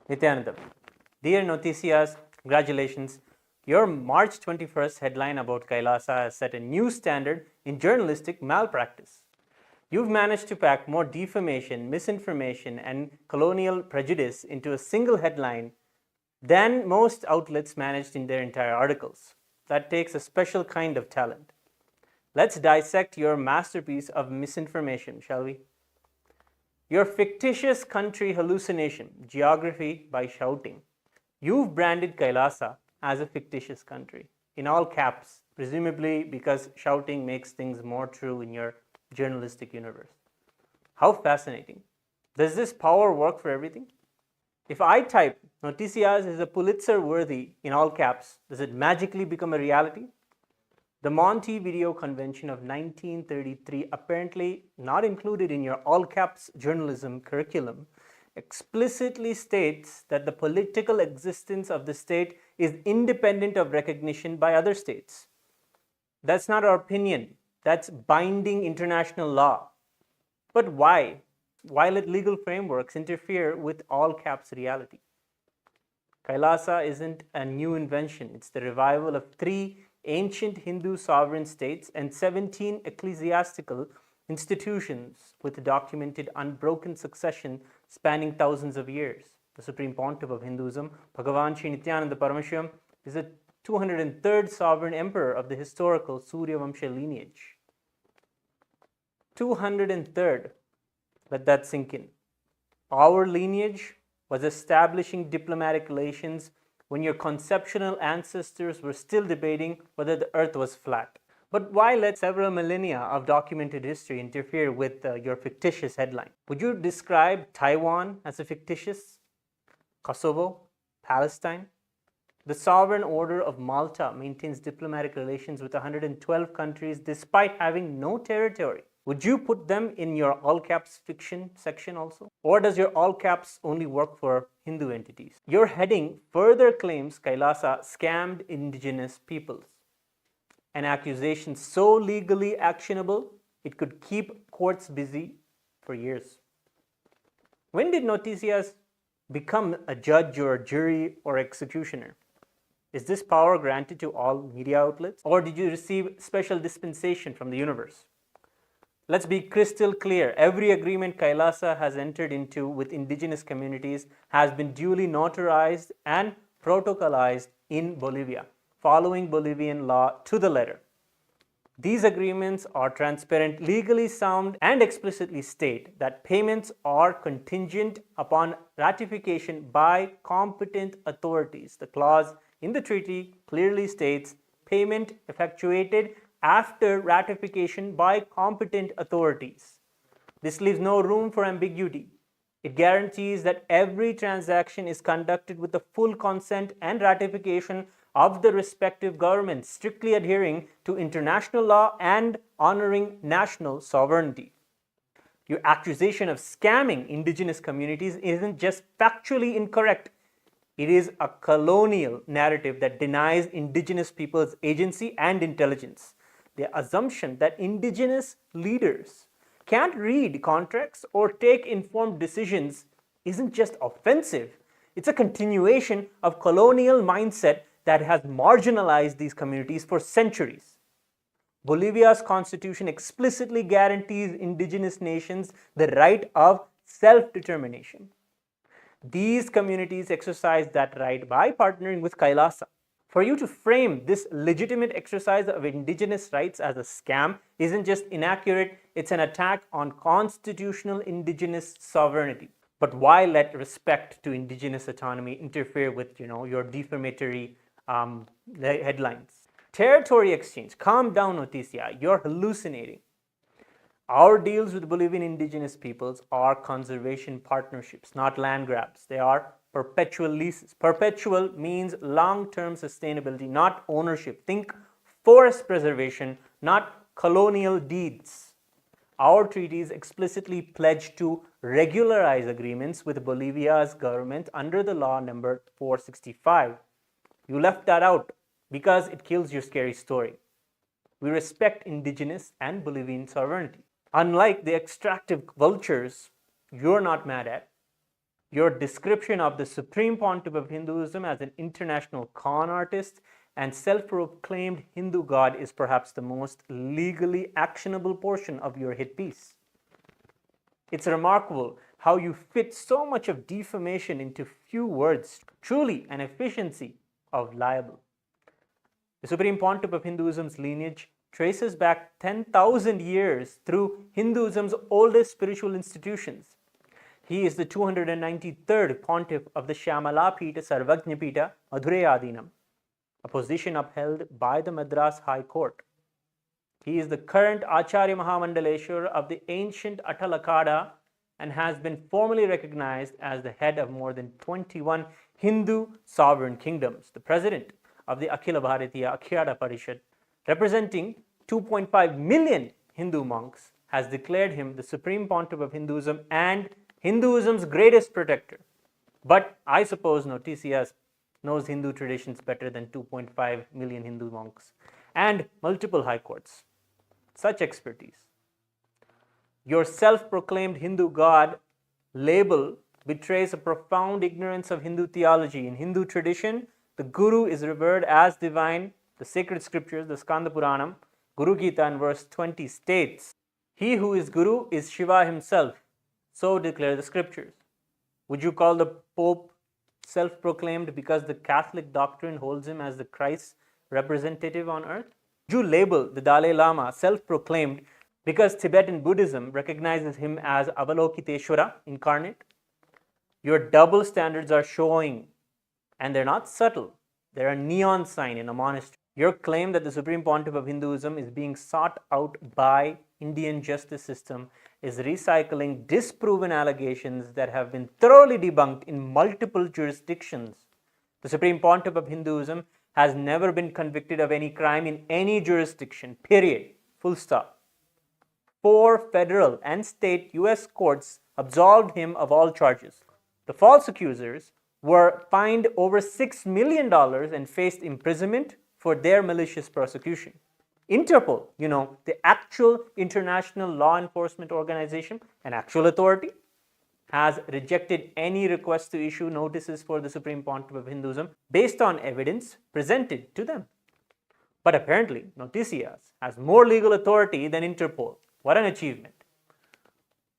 Nithyanandam. Dear Noticias, congratulations. Your March 21st headline about Kailasa has set a new standard in journalistic malpractice. You've managed to pack more defamation, misinformation, and colonial prejudice into a single headline than most outlets managed in their entire articles. That takes a special kind of talent. Let's dissect your masterpiece of misinformation, shall we? Your fictitious country hallucination, geography by shouting. You've branded Kailasa as a fictitious country, in all caps, presumably because shouting makes things more true in your journalistic universe. How fascinating. Does this power work for everything? If I type Noticias is a Pulitzer worthy in all caps, does it magically become a reality? The Montevideo Convention of 1933, apparently not included in your all caps journalism curriculum, explicitly states that the political existence of the state is independent of recognition by other states. That's not our opinion. That's binding international law. But why? Why let legal frameworks interfere with all caps reality? Kailasa isn't a new invention. It's the revival of 3 ancient Hindu sovereign states and 17 ecclesiastical institutions with documented unbroken succession spanning thousands of years. The Supreme Pontiff of Hinduism, BHAGAVAN SRI Nithyanaanda Paramashivam, is the 203rd sovereign emperor of the historical Surya Vamsha lineage. 203rd. Let that sink in. Our lineage was establishing diplomatic relations when your conceptual ancestors were still debating whether the earth was flat. But why let several millennia of documented history interfere with your fictitious headline? Would you describe Taiwan as a fictitious? Kosovo? Palestine? The Sovereign Order of Malta maintains diplomatic relations with 112 countries despite having no territory. Would you put them in your all caps fiction section also? Or does your all caps only work for Hindu entities? Your heading further claims Kailasa scammed indigenous peoples. An accusation so legally actionable, it could keep courts busy for years. When did Noticias become a judge or a jury or executioner? Is this power granted to all media outlets? Or did you receive special dispensation from the universe? Let's be crystal clear. Every agreement Kailasa has entered into with indigenous communities has been duly notarized and protocolized in Bolivia, following Bolivian law to the letter. These agreements are transparent, legally sound, and explicitly state that payments are contingent upon ratification by competent authorities. The clause in the treaty clearly states payment effectuated after ratification by competent authorities. This leaves no room for ambiguity. It guarantees that every transaction is conducted with the full consent and ratification of the respective governments, strictly adhering to international law and honoring national sovereignty. Your accusation of scamming indigenous communities isn't just factually incorrect. It is a colonial narrative that denies indigenous people's agency and intelligence. The assumption that indigenous leaders can't read contracts or take informed decisions isn't just offensive, it's a continuation of colonial mindset that has marginalized these communities for centuries. Bolivia's constitution explicitly guarantees indigenous nations the right of self-determination. These communities exercise that right by partnering with Kailasa. For you to frame this legitimate exercise of indigenous rights as a scam isn't just inaccurate, it's an attack on constitutional indigenous sovereignty. But why let respect to indigenous autonomy interfere with your defamatory headlines? Territory exchange. Calm down, Noticia. You're hallucinating. Our deals with Bolivian indigenous peoples are conservation partnerships, not land grabs. They are perpetual leases. Perpetual means long-term sustainability, not ownership. Think forest preservation, not colonial deeds. Our treaties explicitly pledge to regularize agreements with Bolivia's government under the law number 465. You left that out because it kills your scary story. We respect indigenous and Bolivian sovereignty. Unlike the extractive vultures you're not mad at, Your description of the Supreme Pontiff of Hinduism as an international con artist and self-proclaimed Hindu god is perhaps the most legally actionable portion of your hit piece. It's remarkable how you fit so much of defamation into few words, truly an efficiency of libel. The Supreme Pontiff of Hinduism's lineage traces back 10,000 years through Hinduism's oldest spiritual institutions. He is the 293rd Pontiff of the Shyamalapita Sarvajñapita Madhurayadinam, a position upheld by the Madras High Court. He is the current Acharya Mahamandaleshwar of the ancient Atalakada and has been formally recognized as the head of more than 21 Hindu sovereign kingdoms, the president of the Akhila Bharatiya Akhada Parishad, representing 2.5 million Hindu monks, has declared him the Supreme Pontiff of Hinduism and Hinduism's greatest protector. But I suppose Noticias knows Hindu traditions better than 2.5 million Hindu monks and multiple high courts. Such expertise. Your self-proclaimed Hindu god label betrays a profound ignorance of Hindu theology. In Hindu tradition, the Guru is revered as divine. The sacred scriptures, the Skanda Puranam, Guru Gita in verse 20 states, "He who is Guru is Shiva himself, so declare the scriptures." Would you call the Pope self-proclaimed because the Catholic doctrine holds him as the Christ representative on earth? Would you label the Dalai Lama self-proclaimed because Tibetan Buddhism recognizes him as Avalokiteshvara incarnate? Your double standards are showing, and they're not subtle. They're a neon sign in a monastery. Your claim that the Supreme Pontiff of Hinduism is being sought out by Indian justice system is recycling disproven allegations that have been thoroughly debunked in multiple jurisdictions. The Supreme Pontiff of Hinduism has never been convicted of any crime in any jurisdiction, period, full stop. 4 federal and state US courts absolved him of all charges. The false accusers were fined over $6 million and faced imprisonment for their malicious prosecution. Interpol, the actual international law enforcement organization, an actual authority, has rejected any request to issue notices for the Supreme Pontiff of Hinduism based on evidence presented to them. But apparently, Noticias has more legal authority than Interpol. What an achievement.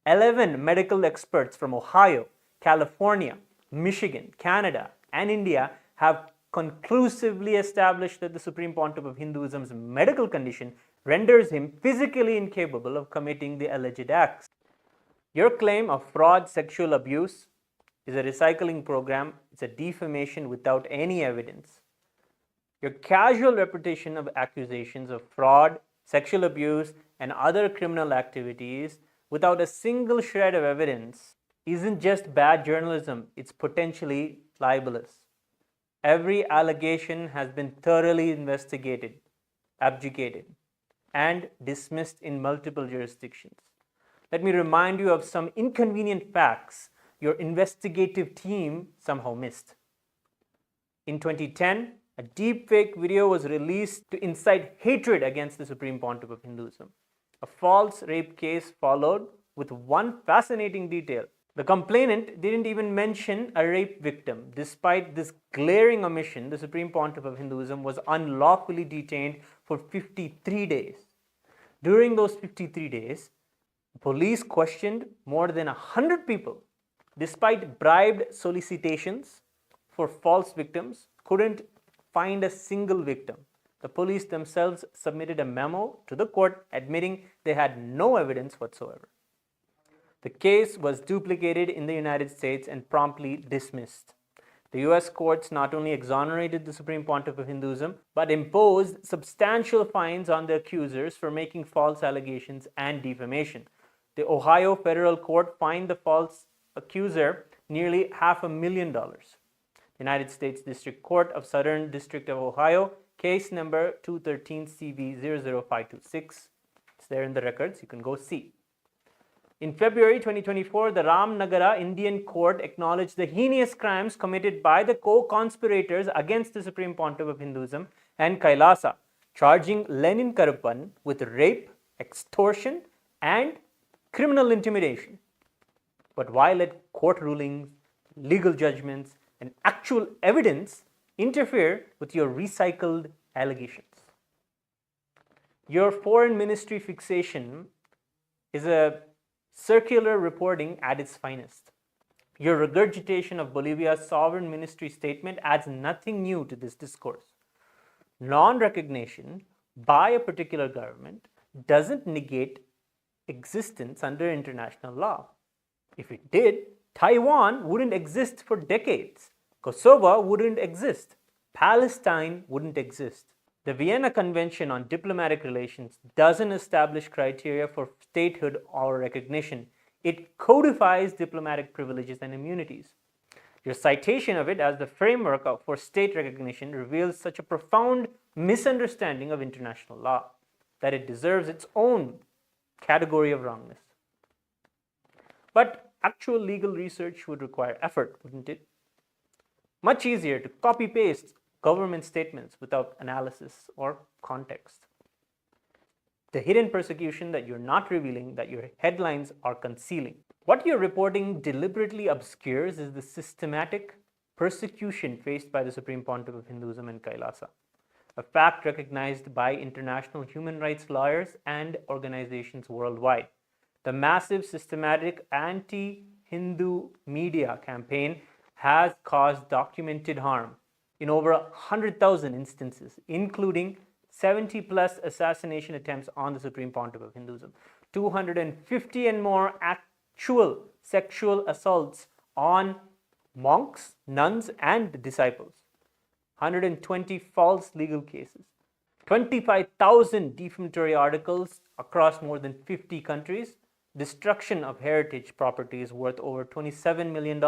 11 medical experts from Ohio, California, Michigan, Canada, and India have conclusively established that the Supreme Pontiff of Hinduism's medical condition renders him physically incapable of committing the alleged acts. Your claim of fraud, sexual abuse is a recycling program. It's a defamation without any evidence. Your casual repetition of accusations of fraud, sexual abuse, and other criminal activities without a single shred of evidence isn't just bad journalism, it's potentially libelous. Every allegation has been thoroughly investigated, abjugated, and dismissed in multiple jurisdictions. Let me remind you of some inconvenient facts your investigative team somehow missed. In 2010, a deepfake video was released to incite hatred against the Supreme Pontiff of Hinduism. A false rape case followed with one fascinating detail. The complainant didn't even mention a rape victim. Despite this glaring omission, the Supreme Pontiff of Hinduism was unlawfully detained for 53 days. During those 53 days, police questioned more than 100 people. Despite bribed solicitations for false victims, couldn't find a single victim. The police themselves submitted a memo to the court admitting they had no evidence whatsoever. The case was duplicated in the United States and promptly dismissed. The US courts not only exonerated the Supreme Pontiff of Hinduism, but imposed substantial fines on the accusers for making false allegations and defamation. The Ohio Federal Court fined the false accuser nearly $500,000. United States District Court of Southern District of Ohio, case number 213 CV 00526. It's there in the records, you can go see. In February 2024, the Ramnagara Indian Court acknowledged the heinous crimes committed by the co-conspirators against the Supreme Pontiff of Hinduism and Kailasa, charging Lenin Karuppan with rape, extortion, and criminal intimidation. But why let court rulings legal judgments, and actual evidence interfere with your recycled allegations. Your foreign ministry fixation is a circular reporting at its finest. Your regurgitation of Bolivia's sovereign ministry statement adds nothing new to this discourse. Non-recognition by a particular government doesn't negate existence under international law. If it did, Taiwan wouldn't exist for decades. Kosovo wouldn't exist. Palestine wouldn't exist. The Vienna Convention on Diplomatic Relations doesn't establish criteria for statehood or recognition. It codifies diplomatic privileges and immunities. Your citation of it as the framework for state recognition reveals such a profound misunderstanding of international law that it deserves its own category of wrongness. But actual legal research would require effort, wouldn't it? Much easier to copy-paste government statements without analysis or context. The hidden persecution that you're not revealing, that your headlines are concealing. What you're reporting deliberately obscures is the systematic persecution faced by the Supreme Pontiff of Hinduism and KAILASA, a fact recognized by international human rights lawyers and organizations worldwide. The massive systematic anti-Hindu media campaign has caused documented harm in over 100,000 instances, including 70 plus assassination attempts on the Supreme Pontiff of Hinduism, 250 and more actual sexual assaults on monks, nuns, and disciples, 120 false legal cases, 25,000 defamatory articles across more than 50 countries, destruction of heritage properties worth over $27 million.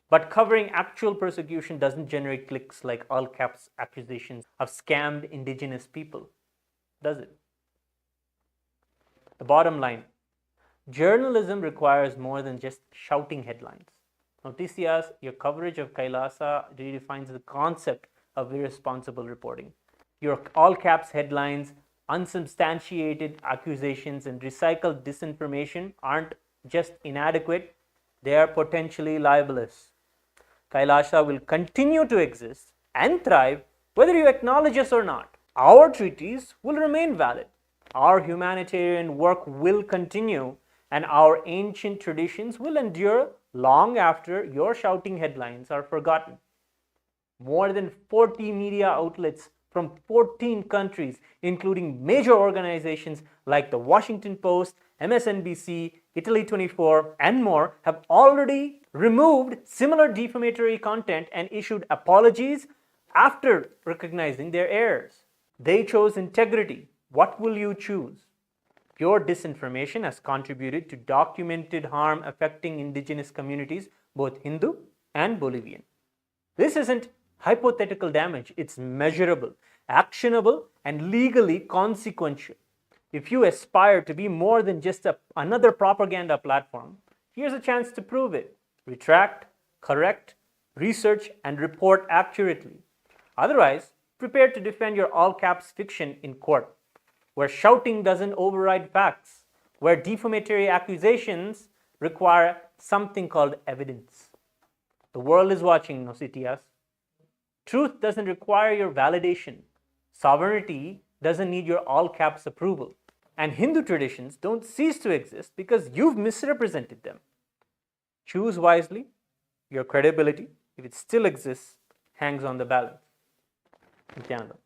But covering actual persecution doesn't generate clicks like all caps accusations of scammed indigenous people, does it? The bottom line, journalism requires more than just shouting headlines. Noticias, your coverage of Kailasa redefines the concept of irresponsible reporting. Your all caps headlines, unsubstantiated accusations, and recycled disinformation aren't just inadequate, they are potentially libelous. Kailasa will continue to exist and thrive whether you acknowledge us or not. Our treaties will remain valid. Our humanitarian work will continue, and our ancient traditions will endure long after your shouting headlines are forgotten. More than 40 media outlets from 14 countries, including major organizations like the Washington Post, MSNBC, Italy 24, and more, have already removed similar defamatory content and issued apologies after recognizing their errors. They chose integrity. What will you choose? Pure disinformation has contributed to documented harm affecting indigenous communities, both Hindu and Bolivian. This isn't hypothetical damage, it's measurable, actionable, and legally consequential. If you aspire to be more than just another propaganda platform, here's a chance to prove it. Retract, correct, research, and report accurately. Otherwise, prepare to defend your all-caps fiction in court, where shouting doesn't override facts, where defamatory accusations require something called evidence. The world is watching, Nositias. Truth doesn't require your validation. Sovereignty doesn't need your all-caps approval. And Hindu traditions don't cease to exist because you've misrepresented them. Choose wisely. Your credibility, if it still exists, hangs on the balance. Nithyanandam.